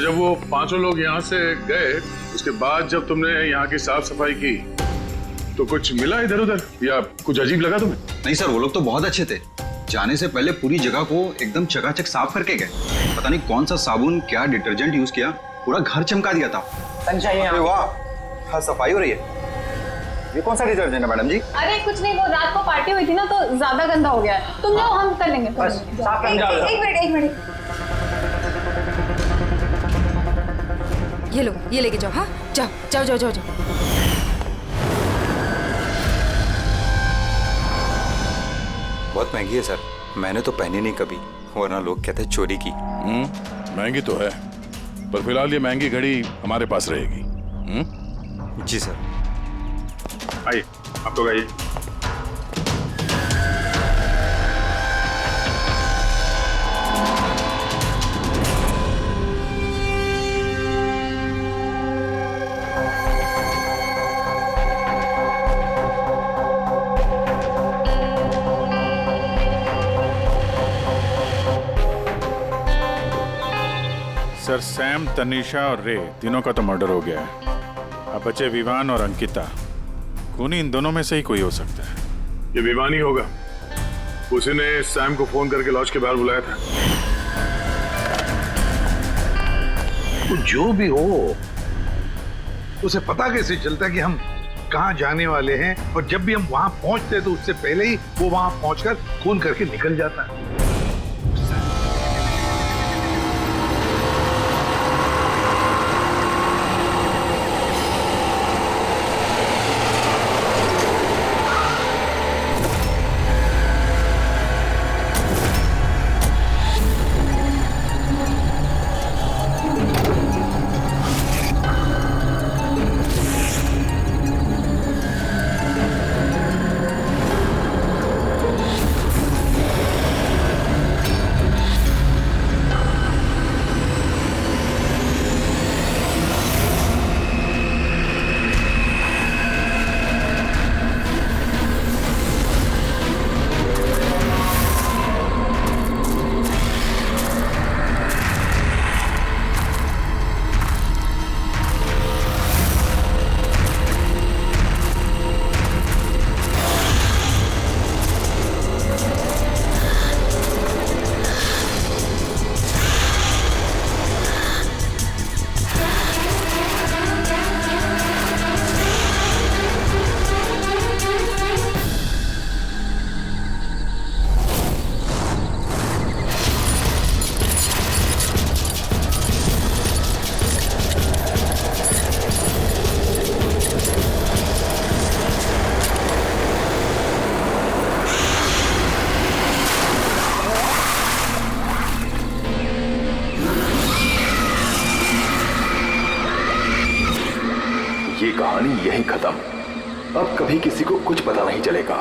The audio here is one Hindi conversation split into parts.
जब वो पांचों लोग यहाँ से गए, उसके बाद जब तुमने यहाँ की साफ सफाई की तो कुछ मिला इधर उधर या कुछ अजीब लगा तुम्हें? नहीं सर, वो लोग तो बहुत अच्छे थे। जाने से पहले पूरी जगह को एकदम चकाचक साफ करके गए। पता नहीं कौन सा साबुन, क्या डिटर्जेंट यूज किया, पूरा घर चमका दिया था। वाह, हाँ सफाई हो रही है। ये कौन सा डिटर्जेंट है मैडम जी? अरे कुछ नहीं, वो रात को पार्टी हुई थी ना तो ज्यादा गंदा हो गया है। तुम जाओ, हम कर लेंगे। एक मिनट। ये लो, ये लेके जाओ। हाँ जाओ। बहुत महंगी है सर, मैंने तो पहनी नहीं कभी, वरना लोग कहते चोरी की। महंगी तो है, पर फिलहाल ये महंगी घड़ी हमारे पास रहेगी। जी सर। आइए, आप लोग आइए। सर, सैम, तनीषा और रे तीनों का तो मर्डर हो गया है। अब बचे विवान और अंकिता। खूनी इन दोनों में से ही कोई हो सकता है। ये विवानी होगा, उसी ने सैम को फोन करके लॉज के बाहर बुलाया था। तो जो भी हो, उसे पता कैसे चलता कि हम कहाँ जाने वाले हैं, और जब भी हम वहां पहुंचते हैं तो उससे पहले ही वो वहां पहुंचकर फोन करके निकल जाता है। ये कहानी यहीं खत्म। अब कभी किसी को कुछ पता नहीं चलेगा।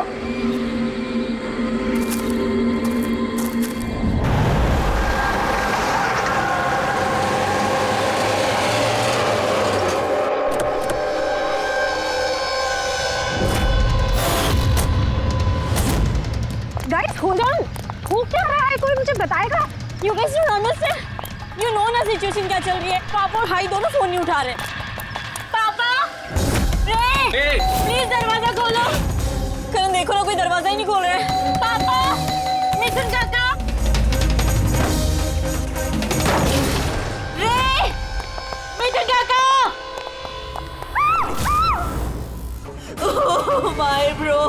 Guys, hold on. हो क्या रहा है? कोई मुझे बताएगा? You guys don't understand. You know ना सिचुएशन क्या चल रही है। पापा और भाई दोनों फोन नहीं उठा रहे। पापा, रे, प्लीज दरवाजा खोलो। करण देखो ना, कोई दरवाजा ही नहीं खोल रहा है। पापा, मिथुन काका, रे, मिथुन काका। Oh my bro.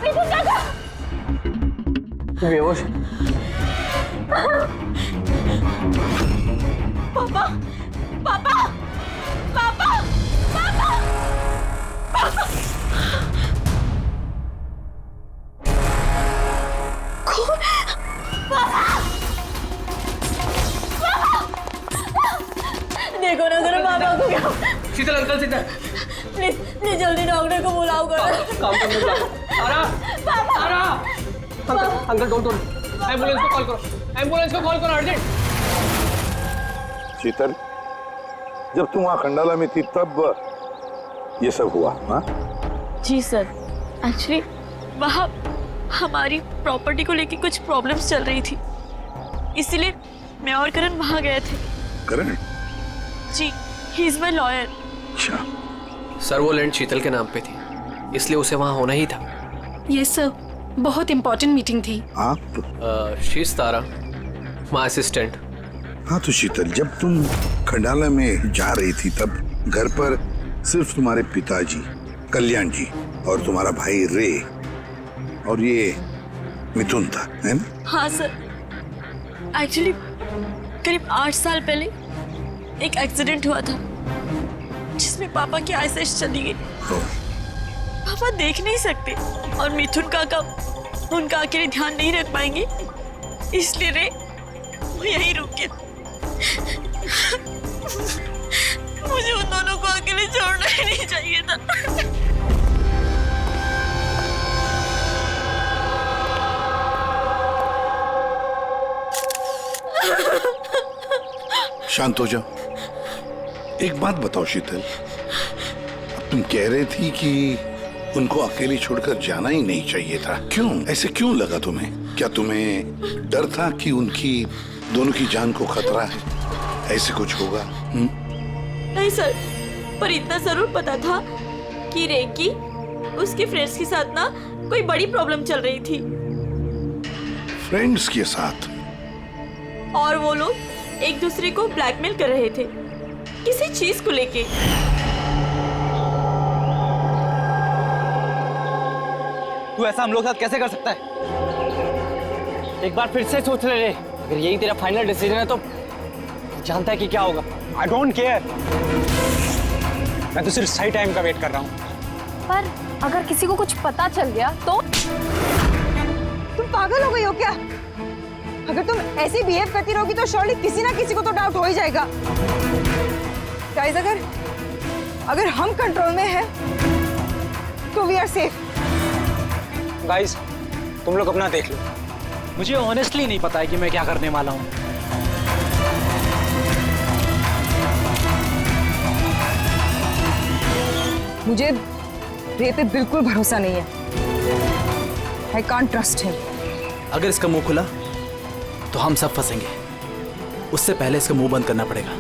मिथुन काका। बेहोश। पापा, पापा, पापा, पापा, पापा। देखो ना जरा पापा को क्या। शीतल अंकल, शीतल प्लीज जल्दी डॉक्टर को बुलाओ कर। काम करने जा। आरा अंकल डोंट एम्बुलेंस को कॉल करो अर्जेंट। शीतल, जब तुम वहां खंडाला में थी तब ये सब हुआ? हाँ, जी सर, एक्चुअली वहाँ हमारी प्रॉपर्टी को लेके कुछ प्रॉब्लम्स चल रही थी, इसीलिए मैं और करण वहाँ गए थे। करण? जी, ही इज माय लॉयर। अच्छा। सर वो लैंड शीतल के नाम पे थी, इसलिए उसे वहाँ होना ही था। ये सर बहुत इम्पोर्टेंट मीटिंग थी। आप? She is Tara, my assistant. हाँ तो शीतल, जब तुम खंडाला में जा रही थी तब घर पर सिर्फ तुम्हारे पिताजी कल्याण जी और तुम्हारा भाई रे और ये मिथुन था, है ना? हाँ सर, एक्चुअली करीब 8 साल पहले एक एक्सीडेंट हुआ था जिसमें पापा की आईसाइट चली गई। पापा देख नहीं सकते और मिथुन काका उनका अकेले ध्यान नहीं रख पाएंगे, इसलिए रे वो यहीं रुक गया। मुझे उन दोनों को अकेले छोड़ना ही नहीं चाहिए था। शांत हो जाओ। एक बात बताओ शीतल, अब तुम कह रही थी कि उनको अकेले छोड़कर जाना ही नहीं चाहिए था, क्यों? ऐसे क्यों लगा तुम्हें? क्या तुम्हें डर था कि उनकी दोनों की जान को खतरा है, ऐसे कुछ होगा? नहीं सर, पर इतना जरूर पता था कि रे की उसके फ्रेंड्स के साथ ना कोई बड़ी प्रॉब्लम चल रही थी। फ्रेंड्स के साथ? और वो लोग एक दूसरे को ब्लैकमेल कर रहे थे किसी चीज को लेके। तू ऐसा हम लोग साथ कैसे कर सकता है? एक बार फिर से सोच ले रे, अगर यही तेरा फाइनल डिसीजन है तो जानता है कि क्या होगा। आई डोंट केयर, मैं तो सिर्फ सही टाइम का वेट कर रहा हूँ। पर अगर किसी को कुछ पता चल गया तो? तुम पागल हो गई हो क्या? अगर तुम ऐसे बिहेव करती रहोगी तो श्योरली किसी ना किसी को तो डाउट हो ही जाएगा। गाइस, अगर हम कंट्रोल में हैं तो वी आर सेफ। गाइस, तुम लोग अपना देख लो, मुझे ऑनेस्टली नहीं पता है कि मैं क्या करने वाला हूँ। मुझे रे पे बिल्कुल भरोसा नहीं है। I can't trust him. अगर इसका मुंह खुला तो हम सब फंसेंगे, उससे पहले इसका मुंह बंद करना पड़ेगा।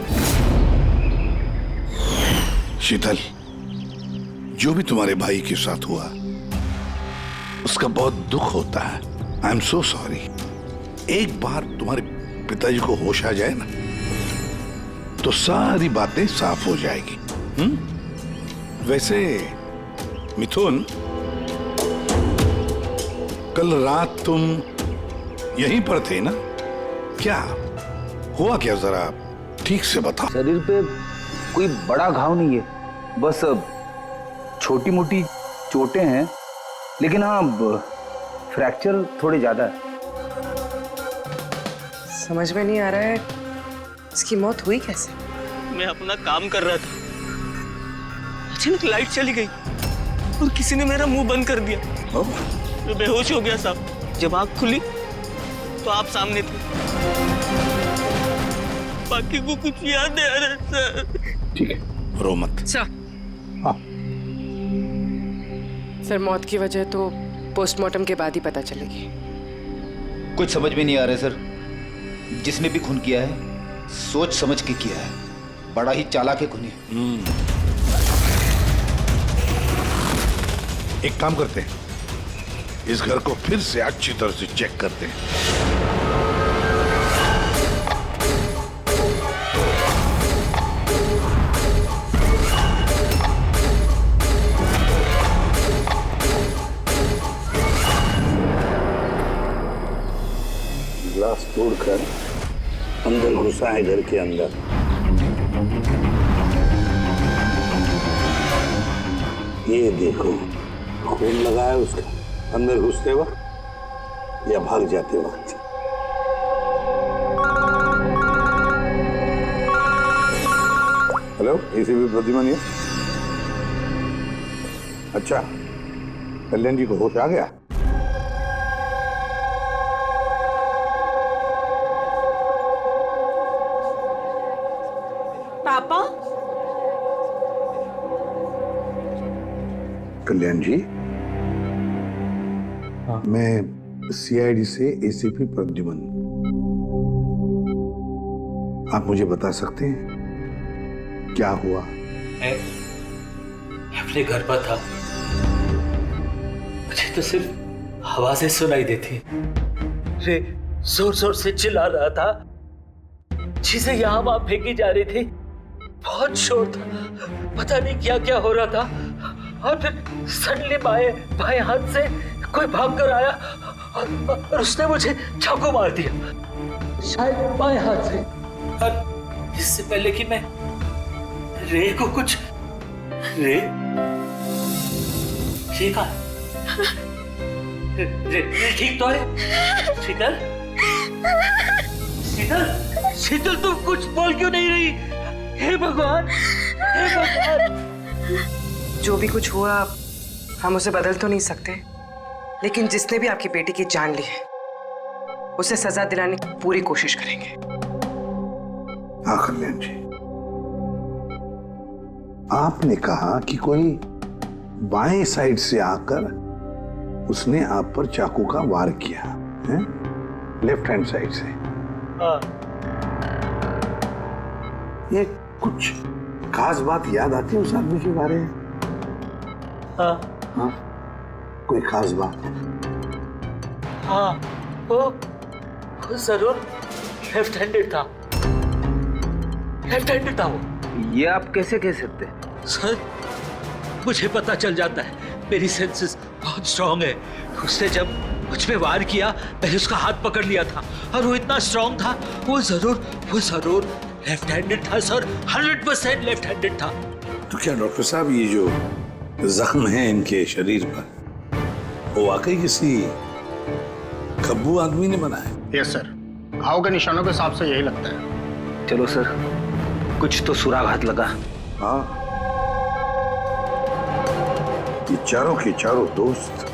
शीतल, जो भी तुम्हारे भाई के साथ हुआ उसका बहुत दुख होता है। I am so sorry. एक बार तुम्हारे पिताजी को होश आ जाए ना तो सारी बातें साफ हो जाएगी। वैसे मिथुन, कल रात तुम यहीं पर थे ना? क्या हुआ, क्या जरा ठीक से बता। शरीर पे कोई बड़ा घाव नहीं है, बस छोटी मोटी चोटें हैं, लेकिन हाँ फ्रैक्चर थोड़े ज्यादा है। समझ में नहीं आ रहा है इसकी मौत हुई कैसे? मैं अपना काम कर रहा था, अचानक लाइट चली गई और किसी ने मेरा मुंह बंद कर दिया। मैं बेहोश हो गया साहब। जब आँख खुली तो आप सामने थे, बाकी को कुछ याद नहीं आ रहा सर। ठीक है, रो मत। हाँ। सर, मौत की वजह तो पोस्टमार्टम के बाद ही पता चलेगी। कुछ समझ में नहीं आ रहा है सर। जिसने भी खून किया है सोच समझ के किया है, बड़ा ही चालाक है खूनी। एक काम करते हैं, इस घर को फिर से अच्छी तरह से चेक करते हैं। ग्लास तोड़कर अंदर घुसा है घर के अंदर। ये देखो, खून लगा है उसका अंदर घुसते वक्त या भाग जाते वक्त। हेलो, एसीपी प्रतिमा। अच्छा, कल्याण जी को होश आ गया? पापा कल्याण जी, मैं सीआईडी से एसीपी प्रद्युमन। आप मुझे बता सकते हैं क्या हुआ? मैं अपने घर पर था, मुझे तो सिर्फ आवाजें सुनाई देती। रे जोर जोर से चिल्ला रहा था, चीजें यहाँ वहां फेंकी जा रही थी, बहुत शोर था, पता नहीं क्या क्या हो रहा था। और फिर सडनली बाएं हाथ से कोई भाग कर आया और उसने मुझे चाकू मार दिया, शायद बाएं हाथ से। और इससे पहले कि मैं रे को कुछ रे ठीक है, रे ठीक तो है? शीतल, शीतल, शीतल तुम कुछ बोल क्यों नहीं रही? हे भगवान, हे भगवान। जो भी कुछ हुआ हम उसे बदल तो नहीं सकते, लेकिन जिसने भी आपकी बेटी की जान ली है उसे सजा दिलाने की पूरी कोशिश करेंगे। हाँ कल्याण जी, आपने कहा कि कोई बाएं साइड से आकर उसने आप पर चाकू का वार किया है, लेफ्ट हैंड साइड से। हाँ। ये कुछ खास बात याद आती है उस आदमी के बारे में? हाँ। हाँ, कोई खास बात? हाँ, वो जरूर लेफ्ट हैंडेड था, लेफ्ट हैंडेड था वो। ये आप कैसे कह सकते हैं? सर, मुझे पता चल जाता है, मेरी सेंसेस बहुत स्ट्रांग है। उसने जब मुझ पे वार किया, मैंने उसका हाथ पकड़ लिया था और वो इतना स्ट्रांग था, वो जरूर लेफ्ट हैंडेड था सर, 100% लेफ्ट हैंडेड था। तो क्या डॉक्टर साहब, ये जो जख्म है इनके शरीर पर, वो वाकई किसी खब्बू आदमी ने बनाया? यस सर, घाव के निशानों के हिसाब से यही लगता है। चलो सर, कुछ तो सुराग लगा। हाँ, ये चारों के चारों दोस्त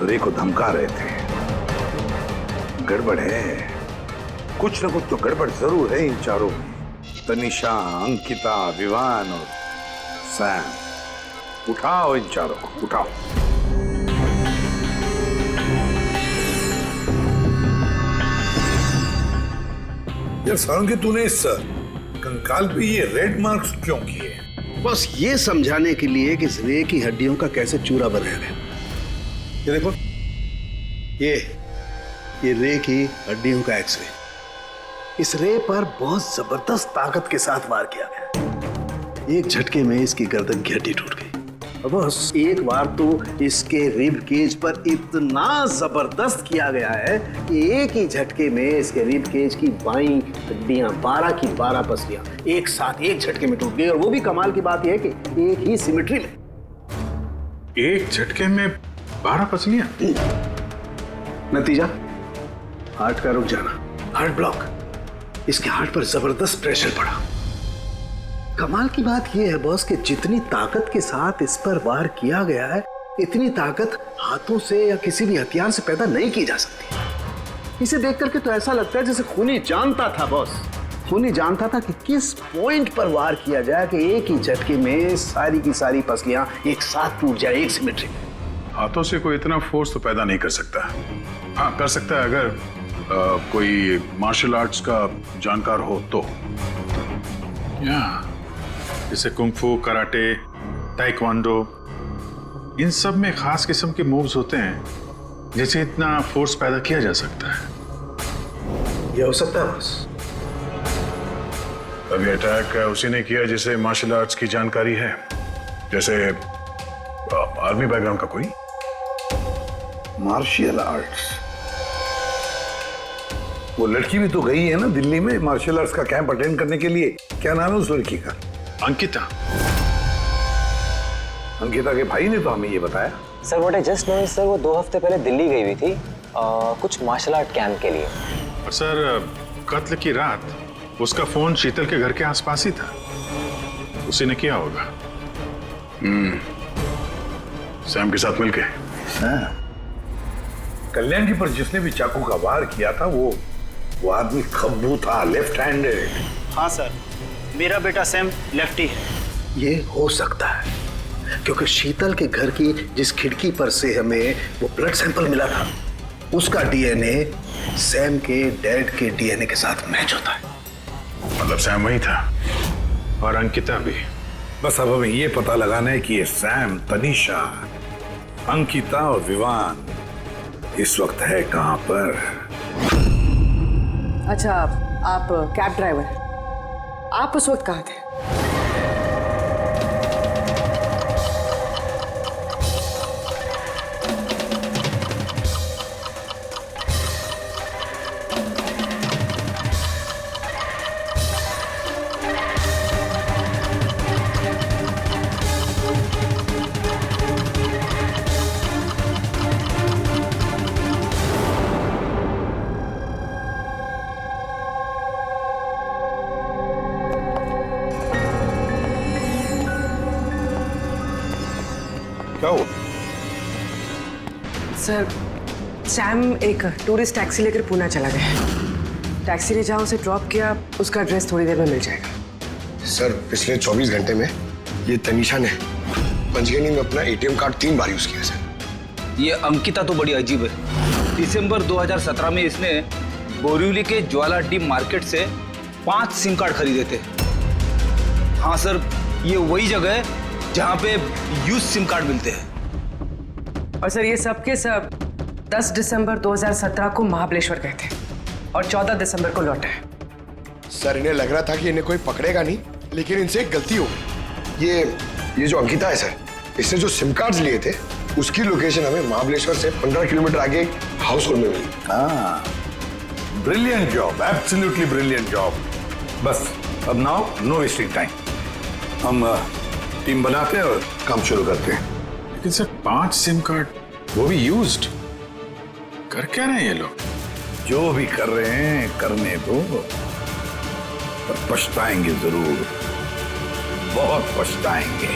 रे को धमका रहे थे। गड़बड़ है, कुछ न कुछ तो गड़बड़ जरूर है इन चारों में। तनिषा, अंकिता, विवान और सैम। उठाओ इन चारों को, उठाओ। यार सारंगी, तूने इस कंकाल पे ये रेड मार्क्स क्यों किए? बस ये समझाने के लिए कि इस रे की हड्डियों का कैसे चूरा बनाया गया। ये देखो, ये रे की हड्डियों का एक्सरे। इस रे पर बहुत जबरदस्त ताकत के साथ वार किया गया। एक झटके में इसकी गर्दन की हड्डी टूट गई। बस एक बार तो इसके रिब केज पर इतना जबरदस्त किया गया है कि एक ही झटके में इसके रिब केज की बाईं हड्डियां 12 की 12 पसलियां एक साथ एक झटके में टूट गई। और वो भी कमाल की बात यह है कि एक ही सिमेट्री में। एक झटके में 12 पसलियां? नतीजा हार्ट का रुक जाना, हार्ट ब्लॉक। इसके हार्ट पर जबरदस्त प्रेशर पड़ा। कमाल की बात यह है बॉस कि जितनी ताकत के साथ इस पर वार किया गया है, इतनी ताकत हाथों से या किसी भी हथियार से पैदा नहीं की जा सकती। इसे देख करके तो ऐसा लगता है जैसे खूनी जानता था बॉस, खूनी जानता था कि किस पॉइंट पर वार किया जाए कि एक ही झटके में सारी की सारी पसलियां एक साथ टूट जाए, एक सिमेट्री में। हाथों से कोई इतना फोर्स तो पैदा नहीं कर सकता। हाँ, कर सकता है अगर कोई मार्शल आर्ट्स का जानकार हो तो। जैसे कुंग-फू, कराटे, ताइक्वांडो, इन सब में खास किस्म के मूव्स होते हैं जिससे इतना फोर्स पैदा किया जा सकता है। ये हो सकता है बस। अभी अटैक उसी ने किया जिसे मार्शल आर्ट्स की जानकारी है, जैसे आर्मी बैकग्राउंड का कोई। Martial arts? वो लड़की भी तो गई है ना दिल्ली में मार्शल आर्ट्स का कैंप अटेंड करने के लिए। क्या नाम है उस लड़की का? अंकिता। अंकिता के भाई ने तो हमें ये बताया। Sir what I just know sir, वो 2 हफ्ते पहले दिल्ली गई हुई थी कुछ मार्शल आर्ट कैंप के लिए। और सर, कत्ल की रात उसका फोन शीतल के घर के आसपास ही था, उसी ने किया होगा। सैम के साथ मिलके। कल्याण जी पर जिसने भी चाकू का वार किया था वो आदमी खब्बू था, लेफ्ट हैंडेड। हाँ सर, मेरा बेटा सैम लेफ्टी है। ये हो सकता है, क्योंकि शीतल के घर की जिस खिड़की पर से हमें वो ब्लड सैंपल मिला था, उसका डीएनए सैम के डैड के डीएनए के साथ मैच होता है। मतलब सैम वही था और अंकिता भी। बस अब हमें ये पता लगाना है कि ये सैम, तनीषा, अंकिता और विवान इस वक्त है कहां पर। अच्छा, आप कैब ड्राइवर, आप उस वक्त कहाँ थे? क्या हुआ? सर, सैम एक टूरिस्ट टैक्सी लेकर पूना चला गया। टैक्सी ने जहाँ उसे ड्रॉप किया, उसका एड्रेस थोड़ी देर में मिल जाएगा। सर, पिछले 24 घंटे में ये तनीषा ने पंचगनी में अपना एटीएम कार्ड 3 बार यूज किया सर। ये अंकिता तो बड़ी अजीब है। दिसंबर 2017 में इसने बोरिवली के ज्वाला डी मार्केट से 5 सिम कार्ड खरीदे थे। हाँ सर, ये वही जगह है जहाँ पे यूज सिम कार्ड मिलते हैं। और सर, ये सब के सब 10 दिसंबर 2017 को महाबलेश्वर गए थे और 14 दिसंबर को लौटे। सर, इन्हें लग रहा था कि इन्हें कोई पकड़ेगा नहीं, लेकिन इनसे एक गलती हो गई। ये जो अंकिता है सर, इसने जो सिम कार्ड्स लिए थे उसकी लोकेशन हमें महाबलेश्वर से 15 किलोमीटर आगे एक हाउस होल्ड में मिली। हाँ, brilliant job, absolutely brilliant job. बस अब नाउ नो वेस्टिंग टाइम, हम टीम बनाते हैं और काम शुरू करते हैं। लेकिन सर 5 सिम कार्ड, वो भी यूज्ड, कर क्या रहे हैं ये लोग? जो भी कर रहे हैं करने दो, पर पछताएंगे जरूर, बहुत पछताएंगे।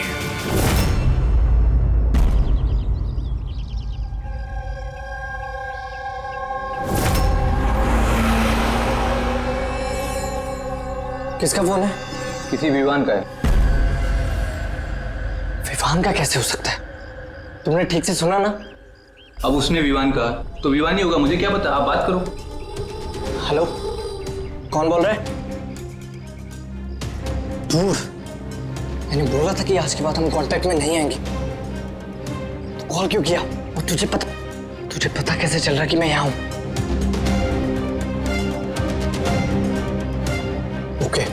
किसका फोन है? किसी विवान का है। विवान का कैसे हो सकता है? तुमने ठीक से सुना ना? अब उसने विवान कहा तो विवान ही होगा, मुझे क्या पता, आप बात करो। हेलो, कौन बोल रहा है? दूर, मैंने बोला था कि आज के बाद हम कांटेक्ट में नहीं आएंगे, तो कॉल क्यों किया? और तुझे पता कैसे चल रहा कि मैं यहाँ हूं? ओके,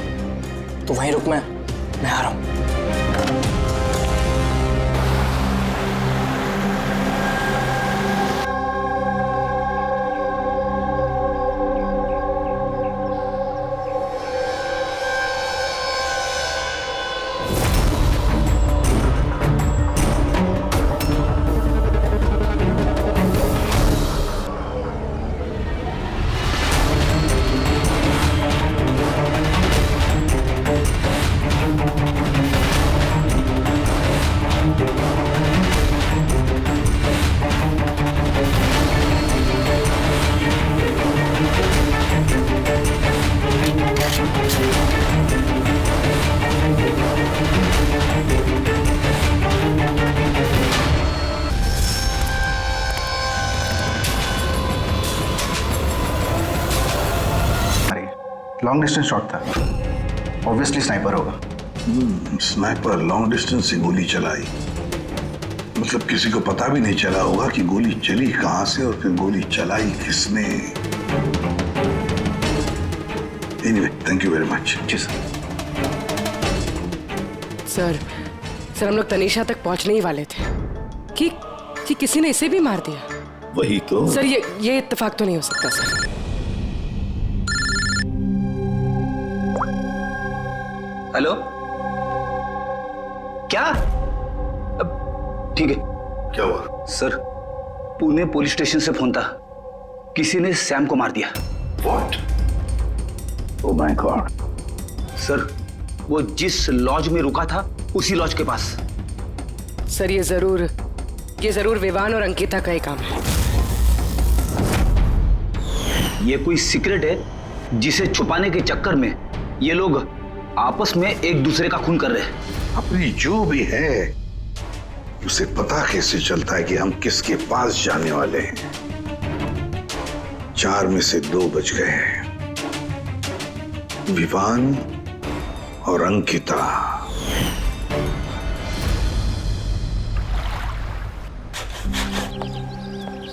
तो वहीं रुक, मैं आ रहा हूं। लॉन्ग डिस्टेंस शॉट था, ऑब्वियसली स्नाइपर होगा। स्नाइपर लॉन्ग डिस्टेंस से गोली चलाई, मतलब किसी को पता भी नहीं चला होगा कि गोली चली कहां से और फिर गोली चलाई किसने। Anyway, thank you very much. जी सर। सर, हम लोग तनीषा तक पहुंचने ही वाले थे कि किसी ने इसे भी मार दिया। वही तो सर, ये इत्तेफाक तो नहीं हो सकता सर। हेलो, क्या? ठीक है। क्या हुआ? सर, पुणे पुलिस स्टेशन से फोन था, किसी ने सैम को मार दिया। What? Oh my God. Sir, वो जिस लॉज में रुका था उसी लॉज के पास। सर, ये जरूर विवान और अंकिता का ही काम है। ये कोई सीक्रेट है जिसे छुपाने के चक्कर में ये लोग आपस में एक दूसरे का खून कर रहे हैं। अपनी जो भी है उसे पता कैसे चलता है कि हम किसके पास जाने वाले हैं? 4 में से 2 बज गए हैं। विवान और अंकिता।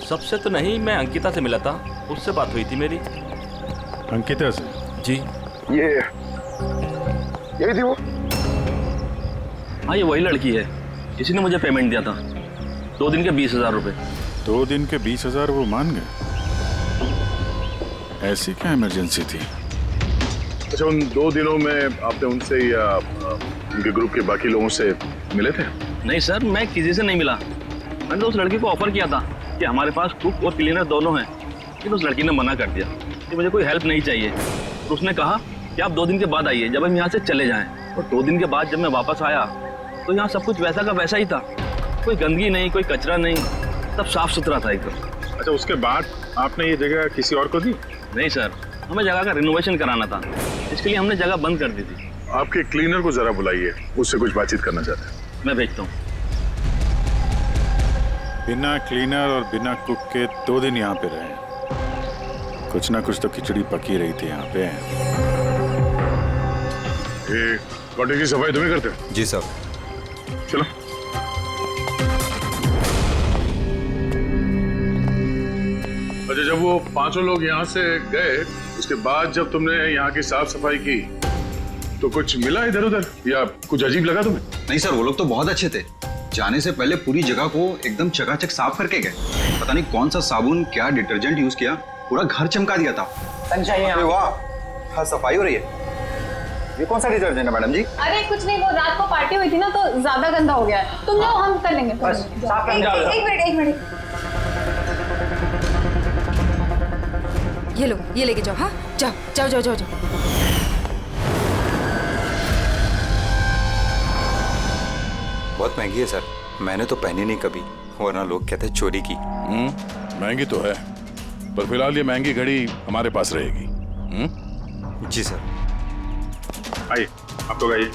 सबसे तो नहीं, मैं अंकिता से मिला था, उससे बात हुई थी मेरी। अंकिता से? जी। यही थी वो? हाँ, ये वही लड़की है। इसी ने मुझे पेमेंट दिया था, 2 दिन के 20,000 रुपए। 2 दिन के 20,000 वो मान गए? ऐसी क्या इमरजेंसी थी? अच्छा, उन 2 दिनों में आपने उनसे या उनके ग्रुप के बाकी लोगों से मिले थे? नहीं सर, मैं किसी से नहीं मिला। मैंने तो उस लड़की को ऑफर किया था कि हमारे पास कुक और क्लीनर दोनों हैं, लेकिन उस लड़की ने मना कर दिया कि मुझे कोई हेल्प नहीं चाहिए। तो उसने कहा कि आप 2 दिन के बाद आइए, जब हम यहाँ से चले जाएं। और 2 दिन के बाद जब मैं वापस आया तो यहाँ सब कुछ वैसा का वैसा ही था। कोई गंदगी नहीं, कोई कचरा नहीं, सब साफ सुथरा था एकदम। अच्छा, उसके बाद आपने ये जगह किसी और को दी? नहीं सर, हमें जगह का रिनोवेशन कराना था, इसके लिए हमने जगह बंद कर दी थी। आपके क्लीनर को जरा बुलाइए, उससे कुछ बातचीत करना चाहते हैं। मैं भेजता हूँ। बिना क्लीनर और बिना कुक के 2 दिन यहाँ पे रहे। कुछ ना कुछ तो खिचड़ी पकी रही थी यहाँ पे। ये कॉटेज की सफाई तुम्हें करते हो? जी साहब। चलो। अच्छा, जब वो 5 लोग यहाँ से गए, उसके बाद जब तुमने यहाँ की साफ सफाई की तो कुछ मिला इधर उधर या कुछ अजीब लगा तुम्हें? नहीं सर, वो लोग तो बहुत अच्छे थे। जाने से पहले पूरी जगह को एकदम चकाचक साफ करके गए। पता नहीं कौन सा साबुन, क्या डिटर्जेंट यूज किया, पूरा घर चमका दिया था। अरे वाह, हाँ सफाई हो रही है। ये कौन सा डिटर्जेंट है मैडम जी? अरे कुछ नहीं, वो रात को पार्टी हुई थी ना तो ज्यादा गंदा हो गया है। तुम जाओ, हम कर लेंगे। एक मिनट। ये लो, ये लेके जाओ। हाँ, जाओ। बहुत महंगी है सर, मैंने तो पहनी नहीं कभी, वरना लोग कहते हैं चोरी की। महंगी तो है, पर फिलहाल ये महंगी घड़ी हमारे पास रहेगी। जी सर। आइए, आप लोग आइए।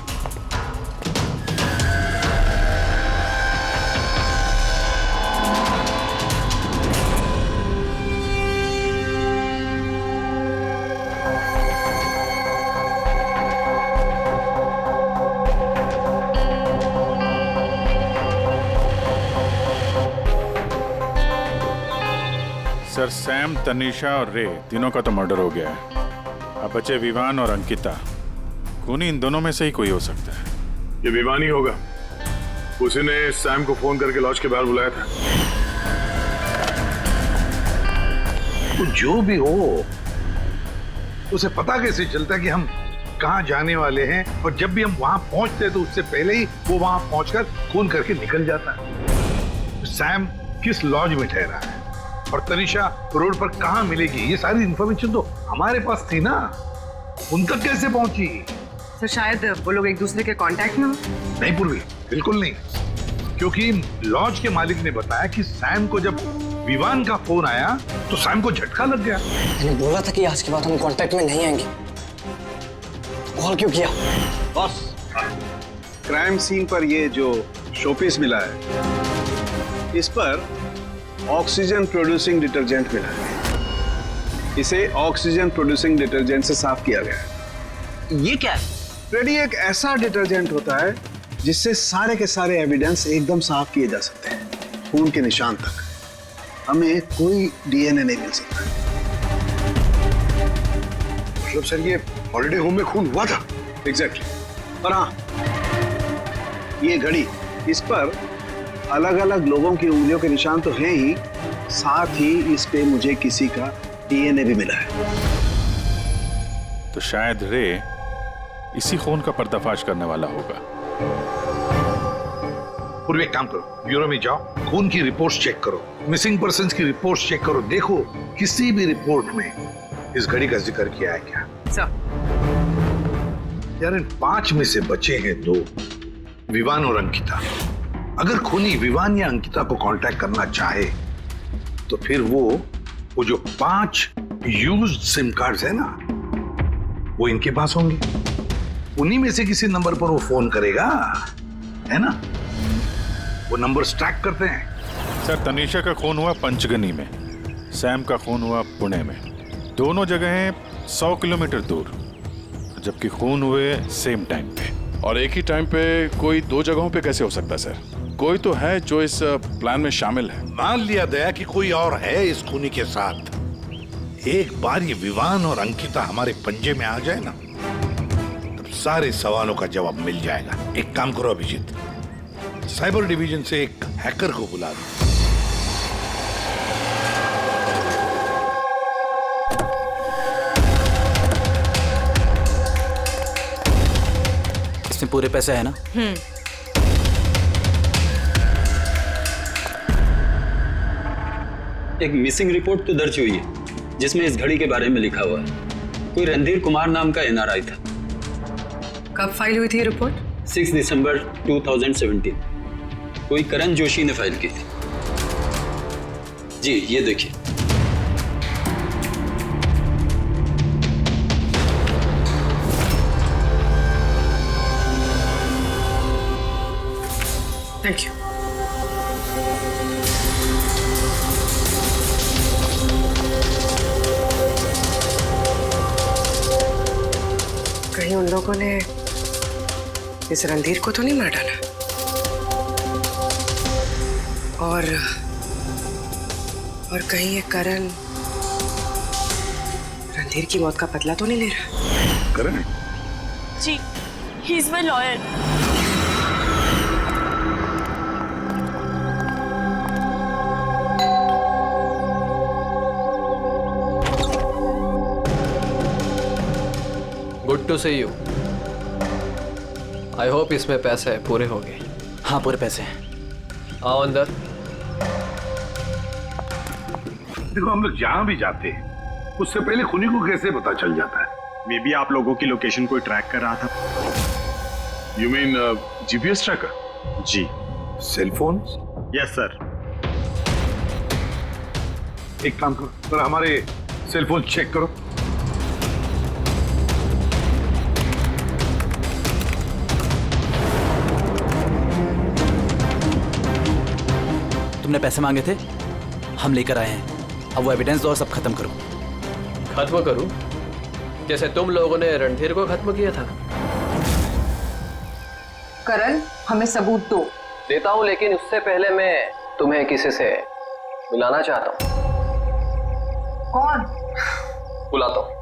सर, सैम, तनीषा और रे तीनों का तो मर्डर हो गया है। अब बचे विवान और अंकिता। खूनी इन दोनों में से ही कोई हो सकता है। ये विवान ही होगा, उसी ने सैम को फोन करके लॉज के बाहर बुलाया था। तो जो भी हो, उसे पता कैसे चलता है कि हम कहाँ जाने वाले हैं? और जब भी हम वहां पहुंचते हैं तो उससे पहले ही वो वहां पहुंचकर फोन करके निकल जाता है। सैम किस लॉज में ठहरा है और तनीषा रोड पर कहाँ मिलेगी, ये सारी इंफॉर्मेशन तो हमारे पास थी ना। उन तक कैसे पहुंची? सर शायद वो लोग एक दूसरे के कांटेक्ट में हो। नहीं पूर्वी, बिल्कुल नहीं, क्योंकि लॉज के मालिक ने बताया कि सैम को जब विवान का फोन आया तो सैम को झटका लग गया। मैंने बोला था कि आज के बाद हम कांटेक्ट में नहीं आएंगे। कॉल क्यों किया? बॉस, क्राइम सीन पर ये जो शोपीस मिला है, इस पर ऑक्सीजन प्रोड्यूसिंग डिटर्जेंट मिला है। इसे ऑक्सीजन प्रोड्यूसिंग डिटर्जेंट से साफ किया गया है। ये क्या है? रेडी एक ऐसा डिटर्जेंट होता है जिससे सारे के सारे एविडेंस एकदम साफ किए जा सकते हैं, खून के निशान तक। हमें कोई डीएनए नहीं मिल सकता। मतलब सर, ये हॉलिडे होम में खून हुआ था? एग्जैक्टली। पर हाँ, ये घड़ी, इस पर अलग अलग लोगों की उंगलियों के निशान तो हैं ही, साथ ही इस पे मुझे किसी का डीएनए भी मिला है। तो शायद रे इसी खून का पर्दाफाश करने वाला होगा। पूर्व एक काम करो, ब्यूरो में जाओ, खून की रिपोर्ट्स चेक करो, मिसिंग पर्सन्स की रिपोर्ट्स चेक करो, देखो किसी भी रिपोर्ट में इस घड़ी का जिक्र किया है क्या। यार, इन 5 में से बचे हैं 2, विवान और अंकिता। अगर खूनी विवान या अंकिता को कांटेक्ट करना चाहे तो फिर वो जो 5 यूज्ड सिम कार्ड्स है ना, वो इनके पास होंगे। उन्हीं में से किसी नंबर पर वो फोन करेगा, है ना? वो नंबर्स ट्रैक करते हैं। सर, तनीषा का खून हुआ पंचगनी में, सैम का खून हुआ पुणे में। दोनों जगहें 100 किलोमीटर दूर, जबकि खून हुए सेम टाइम पे। और एक ही टाइम पे कोई दो जगहों पे कैसे हो सकता है सर? कोई तो है जो इस प्लान में शामिल है। मान लिया दया कि कोई और है इस खूनी के साथ। एक बार ये विवान और अंकिता हमारे पंजे में आ जाए ना, तब सारे सवालों का जवाब मिल जाएगा। एक काम करो अभिजीत, साइबर डिवीजन से एक हैकर को बुला दो। इसमें पूरे पैसे है ना? एक मिसिंग रिपोर्ट तो दर्ज हुई है जिसमें इस घड़ी के बारे में लिखा हुआ है। कोई रणधीर कुमार नाम का NRI था। कब फाइल हुई थी रिपोर्ट? 6 दिसंबर 2017। कोई करण जोशी ने फाइल की थी। जी ये देखिए। Thank you. कहीं उन लोगों ने इस रणधीर को तो नहीं मार डाला? और कहीं ये करण रणधीर की मौत का बदला तो नहीं ले रहा? करण? जी, he is my lawyer. Good to see you. I hope इसमें पैसे पूरे हो गए। हाँ, पूरे पैसे हैं। आओ अंदर। देखो, हम लोग जहां भी जाते हैं उससे पहले खूनी को कैसे पता चल जाता है? मे बी आप लोगों की लोकेशन कोई ट्रैक कर रहा था। You mean GPS tracker? जी। Cell phone? Yes sir. एक काम करो, पर हमारे सेल फोन चेक करो। तुमने पैसे मांगे थे, हम लेकर आए हैं। अब वो एविडेंस दो और सब खत्म करो। खत्म करूं? जैसे तुम लोगों ने रणधीर को खत्म किया था। करण, हमें सबूत दो। देता हूं, लेकिन उससे पहले मैं तुम्हें किसी से मिलाना चाहता हूं। कौन? बुलाता हूं।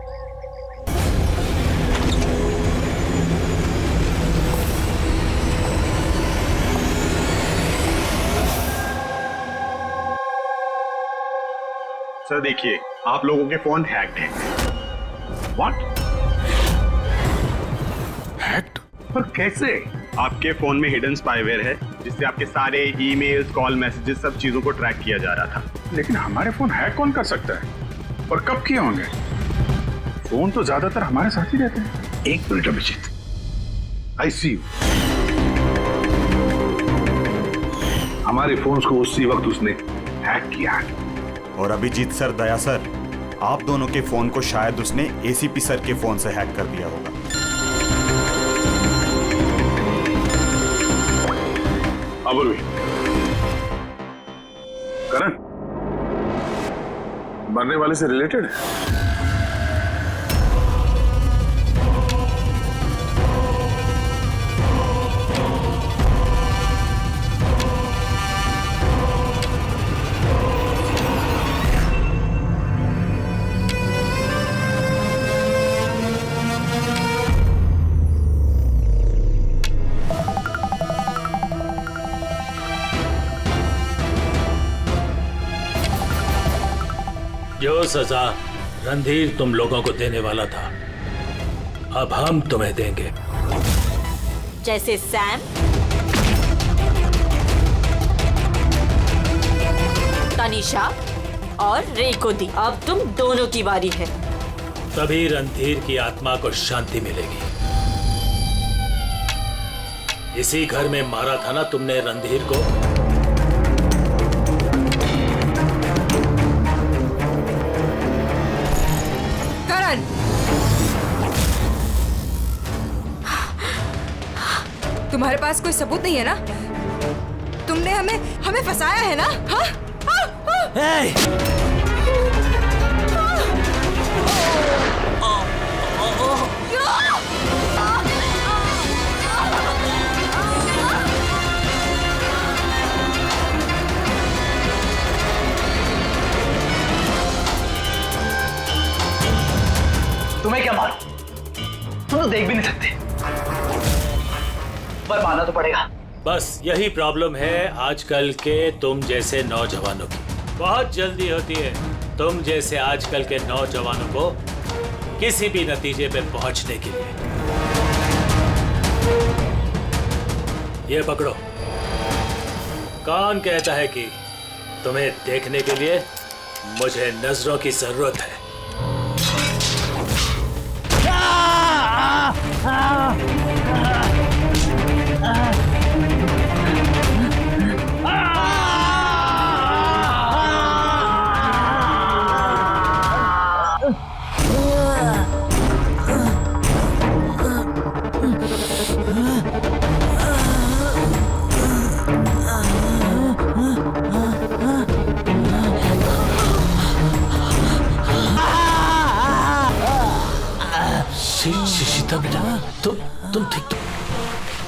सर देखिए, आप लोगों के फोन हैक्ड हैं। व्हाट? हैक्ड? पर कैसे? आपके फोन में हिडन स्पाईवेयर है जिससे आपके सारे ईमेल्स, कॉल मैसेजेस, सब चीजों को ट्रैक किया जा रहा था। लेकिन हमारे फोन हैक कौन कर सकता है? और कब किए होंगे? फोन तो ज्यादातर हमारे साथ ही रहते हैं। एक minute Abhijit, I see you. हमारे फोन्स को उसी वक्त उसने हैक किया है। और अभिजीत सर, दया सर, आप दोनों के फोन को शायद उसने ACP सर के फोन से हैक कर दिया होगा। अबुर्वी, करण मरने वाले से रिलेटेड है? जो सजा रणधीर तुम लोगों को देने वाला था, अब हम तुम्हें देंगे। जैसे सैम, तनीषा और रे को दी। अब तुम दोनों की बारी है। तभी रणधीर की आत्मा को शांति मिलेगी। इसी घर में मारा था ना तुमने रणधीर को? करण, तुम्हारे पास कोई सबूत नहीं है ना? तुमने हमें फंसाया है ना? हाँ? तुम्हें क्या मालूम? तुम तो देख भी नहीं सकते, पर मानना तो पड़ेगा। बस यही प्रॉब्लम है आजकल के तुम जैसे नौजवानों की। बहुत जल्दी होती है तुम जैसे आजकल के नौजवानों को किसी भी नतीजे पे पहुंचने के लिए। ये पकड़ो। कौन कहता है कि तुम्हें देखने के लिए मुझे नजरों की जरूरत है? सीता बेटा, तुम ठीक तो?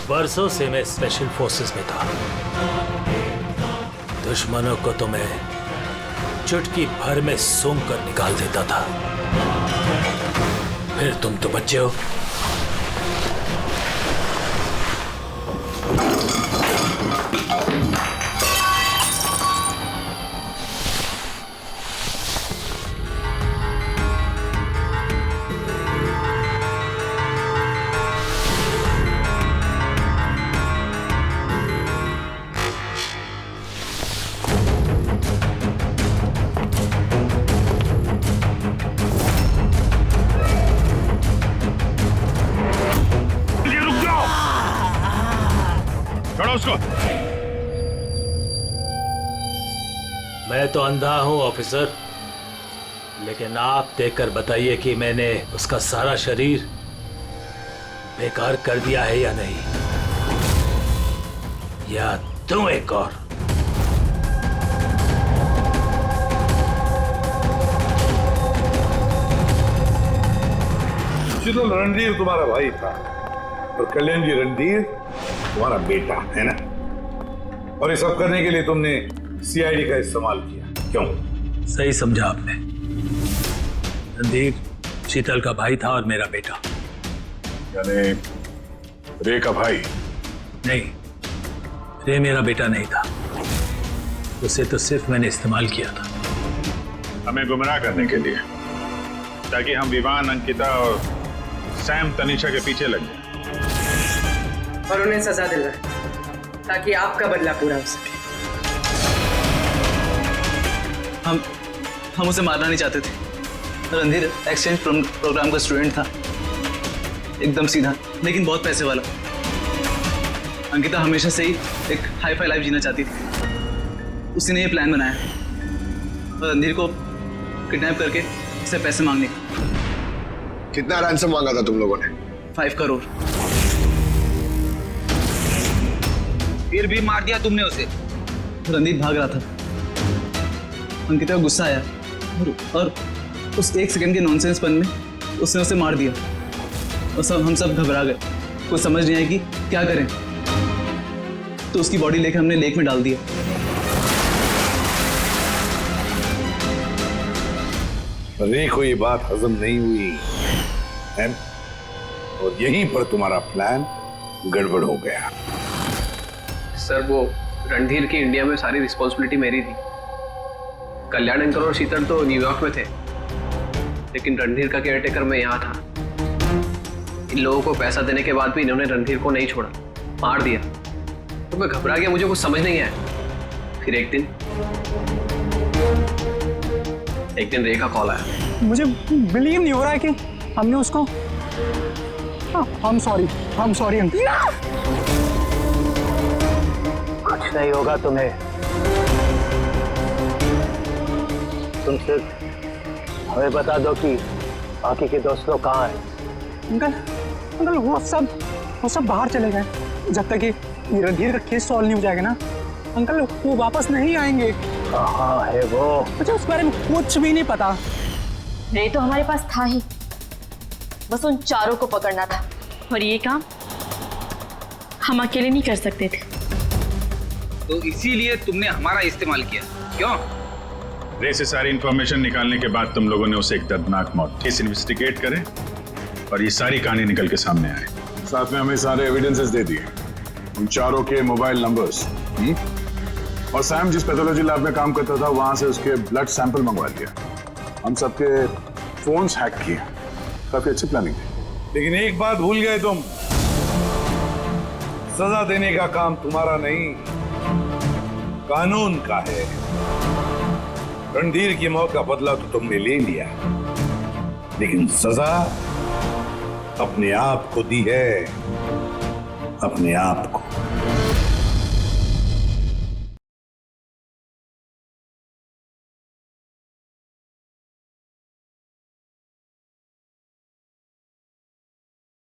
बरसों से मैं स्पेशल फोर्सेस में था। दुश्मनों को तो मैं चुटकी भर में सूंघ कर निकाल देता था। फिर तुम तो बच्चे हो। उसको। मैं तो अंधा हूं ऑफिसर, लेकिन आप देखकर बताइए कि मैंने उसका सारा शरीर बेकार कर दिया है या नहीं, या तुम एक और? शीतल, रणधीर तुम्हारा भाई था और कल्याण जी रणधीर तुम्हारा बेटा है ना? और ये सब करने के लिए तुमने सीआईडी का इस्तेमाल किया, क्यों? सही समझा आपने। रणधीर शीतल का भाई था और मेरा बेटा। यानी रे का भाई? नहीं, रे मेरा बेटा नहीं था। उसे तो सिर्फ मैंने इस्तेमाल किया था हमें गुमराह करने के लिए, ताकि हम विवान, अंकिता और सैम तनीषा के पीछे लग जाए और उन्हें सजा दिलवाए, ताकि आपका बदला पूरा हो सके। हम उसे मारना नहीं चाहते थे। रणधीर एक्सचेंज प्रोग्राम का स्टूडेंट था, एकदम सीधा लेकिन बहुत पैसे वाला। अंकिता हमेशा से ही एक हाई फाई लाइफ जीना चाहती थी। उसी ने ये प्लान बनाया और रणधीर को किडनैप करके इससे पैसे मांगने का। कितना रैंसम मांगा था तुम लोगों ने? 5 करोड़। फिर भी मार दिया तुमने उसे। रणधीर भाग रहा था, अंकिता को गुस्सा आया और उस 1 सेकंड के नॉनसेंस पन में उसने उसे मार दिया। और हम सब घबरा गए, कुछ समझ नहीं आई कि क्या करें। तो उसकी बॉडी लेकर हमने लेक में डाल दिया। रे को ये बात हजम नहीं हुई है और यहीं पर तुम्हारा प्लान गड़बड़ हो गया। सर, वो रणधीर की इंडिया में सारी रिस्पॉन्सिबिलिटी मेरी थी। कल्याण अंकल और शीतल तो न्यूयॉर्क में थे, लेकिन रणधीर का केयरटेकर मैं यहाँ था। इन लोगों को पैसा देने के बाद भी इन्होंने रणधीर को नहीं छोड़ा, मार दिया। तो मैं घबरा गया, मुझे कुछ समझ नहीं आया। फिर एक दिन रे का कॉल आया। मुझे बिलीव नहीं हो रहा है कि हमने उसको। I'm sorry uncle. कुछ नहीं होगा तुम्हें। तुम सिर्फ हमें बता दो कि बाकी के दोस्त लोग कहाँ हैं। अंकल वो सब बाहर चले गए। जब तक ये रणधीर का केस सॉल्व नहीं हो जाएगा ना, अंकल वो वापस नहीं आएंगे। कहाँ है वो? मुझे उस बारे में कुछ भी नहीं पता। रे तो हमारे पास था ही, बस उन चारों को पकड़ना था, और ये काम हम अकेले नहीं कर सकते थे। तो इसीलिए तुमने हमारा इस्तेमाल किया, क्यों? रे से सारी इंफॉर्मेशन निकालने के बाद तुम लोगों ने उसे एक दर्दनाक मौत केस इन्वेस्टिगेट करे और ये सारी कहानी निकल के सामने आए। साथ में हमें सारे एविडेंसेस दे दिए, उन चारों के मोबाइल नंबर्स, और सैम जिस पैथोलॉजी लैब में काम करता था वहां से उसके ब्लड सैंपल मंगवा दिया। हम सबके फोन्स हैक किए। काफी अच्छी प्लानिंग थी। लेकिन एक बात भूल गए तुम, सजा देने का काम तुम्हारा नहीं, कानून का है। रणधीर की मौत का बदला तो तुमने ले लिया, लेकिन सजा अपने आप को दी है, अपने आप को।